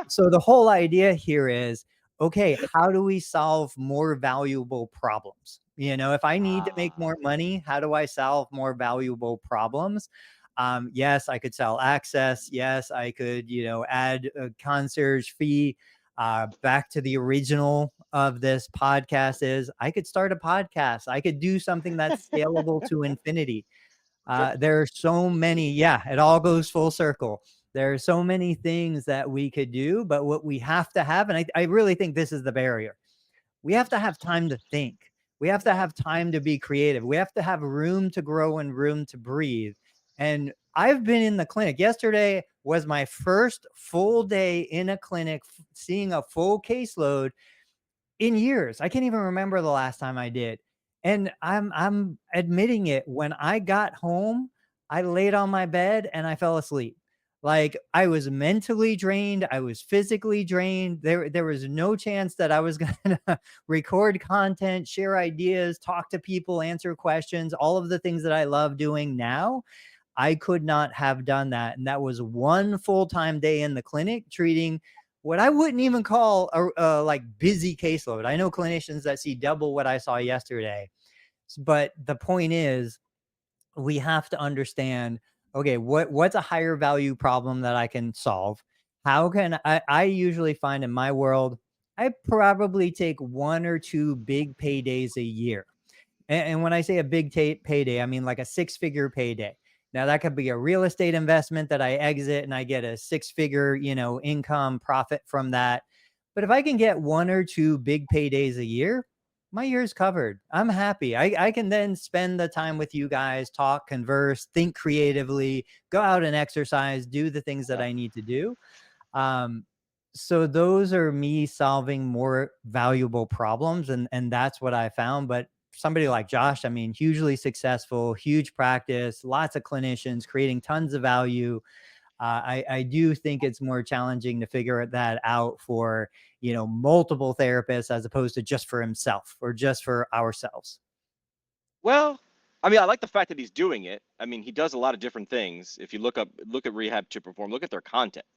So the whole idea here is, okay, how do we solve more valuable problems? If I need to make more money, how do I solve more valuable problems? Yes, I could sell access. Yes, I could, add a concierge fee. Back to the original of this podcast is I could start a podcast. I could do something that's scalable to infinity. There are so many, it all goes full circle. There are so many things that we could do, but what we have to have, and I really think this is the barrier, we have to have time to think. We have to have time to be creative. We have to have room to grow and room to breathe. And I've been in the clinic. Yesterday was my first full day in a clinic, seeing a full caseload in years. I can't even remember the last time I did. And I'm admitting it. When I got home, I laid on my bed and I fell asleep. Like, I was mentally drained. I was physically drained. There was no chance that I was going to record content, share ideas, talk to people, answer questions, all of the things that I love doing now. I could not have done that. And that was one full-time day in the clinic treating what I wouldn't even call a like busy caseload. I know clinicians that see double what I saw yesterday. But the point is, we have to understand, okay, what's a higher value problem that I can solve? How can I usually find in my world, I probably take 1 or 2 big paydays a year. And when I say a big payday, I mean like a 6-figure payday. Now that could be a real estate investment that I exit and I get a 6-figure, income profit from that. But if I can get 1 or 2 big paydays a year, my year's covered. I'm happy. I can then spend the time with you guys, talk, converse, think creatively, go out and exercise, do the things that I need to do. Um, so those are me solving more valuable problems. And that's what I found. But somebody like Josh, I mean, hugely successful, huge practice, lots of clinicians creating tons of value. I do think it's more challenging to figure that out for, multiple therapists as opposed to just for himself or just for ourselves. Well, I mean, I like the fact that he's doing it. I mean, he does a lot of different things. If you look at Rehab to Perform, look at their content.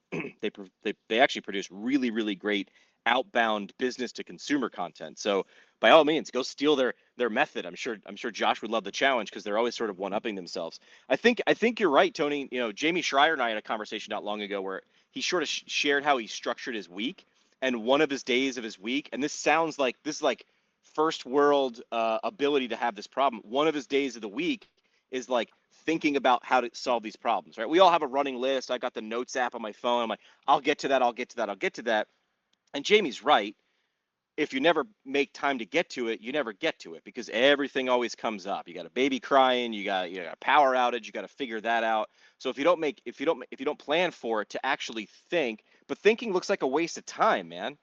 They actually produce really, really great outbound business to consumer content. So by all means, go steal their method. I'm sure Josh would love the challenge because they're always sort of one-upping themselves. I think you're right, Tony. Jamie Schreier and I had a conversation not long ago where he sort of shared how he structured his week, and one of his days of his week, and this is like first world ability to have this problem. One of his days of the week is like thinking about how to solve these problems, right? We all have a running list. I got the notes app on my phone. I'm like, I'll get to that. I'll get to that. I'll get to that. And Jamie's right. If you never make time to get to it, you never get to it because everything always comes up. You got a baby crying, you got a power outage, you got to figure that out. So if you don't plan for it to actually think, but thinking looks like a waste of time, man.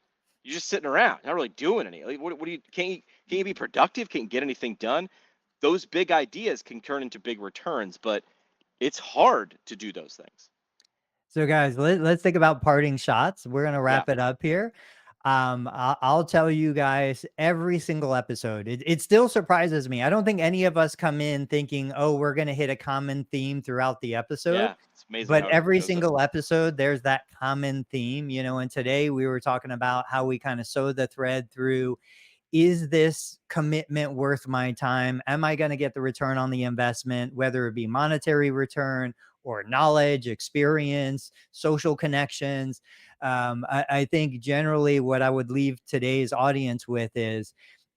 You're just sitting around, not really doing anything. Like, what do you can't you be productive? Can't you get anything done? Those big ideas can turn into big returns, but it's hard to do those things. So guys, let's think about parting shots. We're going to Yeah. wrap it up here. I'll tell you guys every single episode. It still surprises me. I don't think any of us come in thinking, oh, we're going to hit a common theme throughout the episode. Yeah. It's amazing But how it every shows up. single episode, there's that common theme, and today we were talking about how we kind of sew the thread through, is this commitment worth my time? Am I going to get the return on the investment, whether it be monetary return or knowledge, experience, social connections? I think generally what I would leave today's audience with is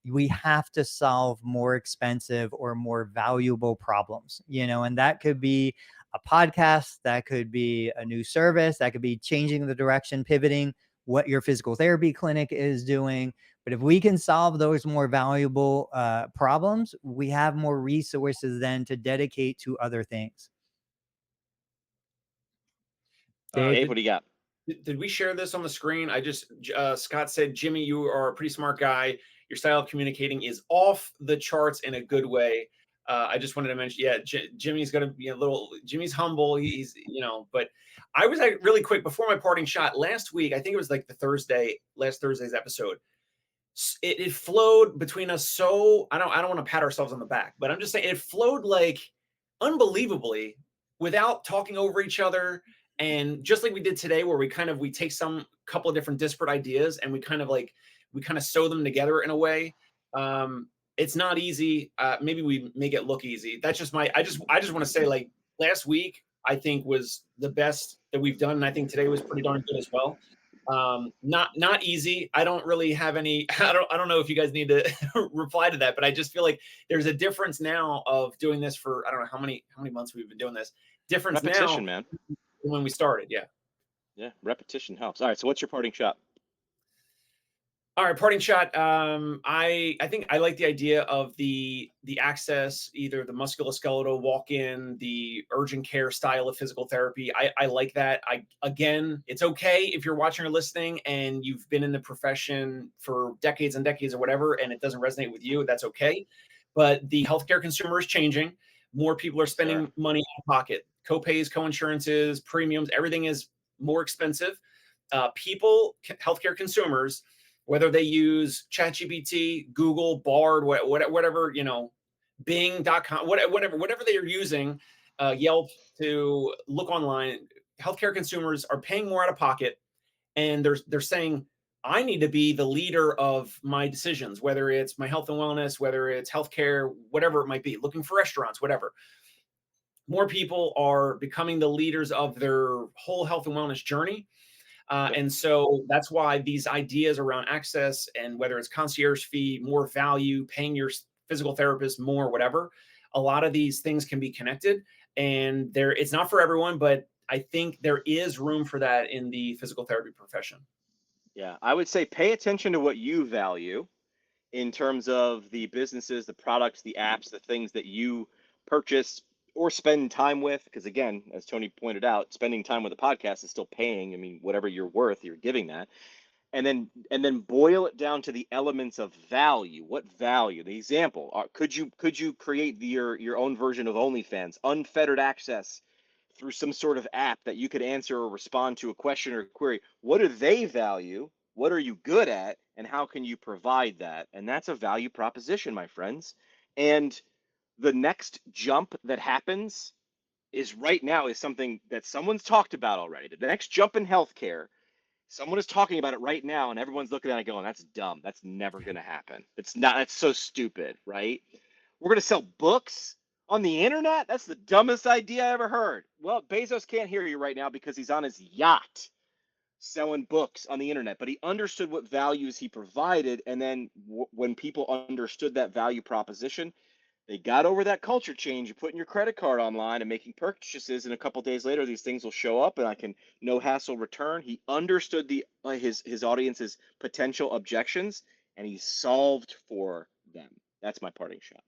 we have to solve more expensive or more valuable problems, and that could be a podcast, that could be a new service, that could be changing the direction, pivoting what your physical therapy clinic is doing. But if we can solve those more valuable problems, we have more resources then to dedicate to other things. Dave, Dave? what do you got? Did we share this on the screen? Scott said, Jimmy, you are a pretty smart guy. Your style of communicating is off the charts in a good way. I just wanted to mention, Jimmy's going to be Jimmy's humble. He's, but I was like really quick before my parting shot last week. I think it was like last Thursday's episode. It flowed between us. So I don't want to pat ourselves on the back, but I'm just saying it flowed like unbelievably without talking over each other. And just like we did today, where we take some couple of different disparate ideas, and we kind of sew them together in a way. It's not easy. Maybe we make it look easy. That's just I just want to say, like, last week I think was the best that we've done, and I think today was pretty darn good as well. Not easy. I don't really have any. I don't know if you guys need to reply to that, but I just feel like there's a difference now of doing this for, I don't know how many months we've been doing this. Difference now Repetition, man. when we started. Yeah. Yeah, repetition helps. All right, so what's your parting shot? All right, parting shot. I think I like the idea of the access, either the musculoskeletal walk-in, the urgent care style of physical therapy. I like that. Again, it's okay if you're watching or listening and you've been in the profession for decades and decades or whatever, and it doesn't resonate with you. That's okay. But the healthcare consumer is changing. More people are spending Sure. money out of pocket. Co-pays, co-insurances, premiums, everything is more expensive. Healthcare consumers, whether they use ChatGPT, Google, Bard, whatever, Bing.com, whatever they are using, Yelp, to look online, healthcare consumers are paying more out of pocket, and they're saying, I need to be the leader of my decisions, whether it's my health and wellness, whether it's healthcare, whatever it might be, looking for restaurants, whatever. More people are becoming the leaders of their whole health and wellness journey. Yep. And so that's why these ideas around access, and whether it's concierge fee, more value, paying your physical therapist more, whatever, a lot of these things can be connected. And it's not for everyone, but I think there is room for that in the physical therapy profession. Yeah, I would say pay attention to what you value in terms of the businesses, the products, the apps, the things that you purchase or spend time with. Because again, as Tony pointed out, spending time with a podcast is still paying. I mean, whatever you're worth, you're giving that. And then boil it down to the elements of value. What value? The example, could you create your own version of OnlyFans, unfettered access through some sort of app that you could answer or respond to a question or query? What do they value? What are you good at? And how can you provide that? And that's a value proposition, my friends. And the next jump that happens is right now is something that someone's talked about already. The next jump in healthcare, someone is talking about it right now, and everyone's looking at it going, that's dumb. That's never going to happen. It's not, that's so stupid, right? We're going to sell books on the internet? That's the dumbest idea I ever heard. Well, Bezos can't hear you right now because he's on his yacht selling books on the internet, but he understood what values he provided. And then when people understood that value proposition, they got over that culture change. You putting your credit card online and making purchases, and a couple days later, these things will show up, and I can no hassle return. He understood his audience's potential objections, and he solved for them. That's my parting shot.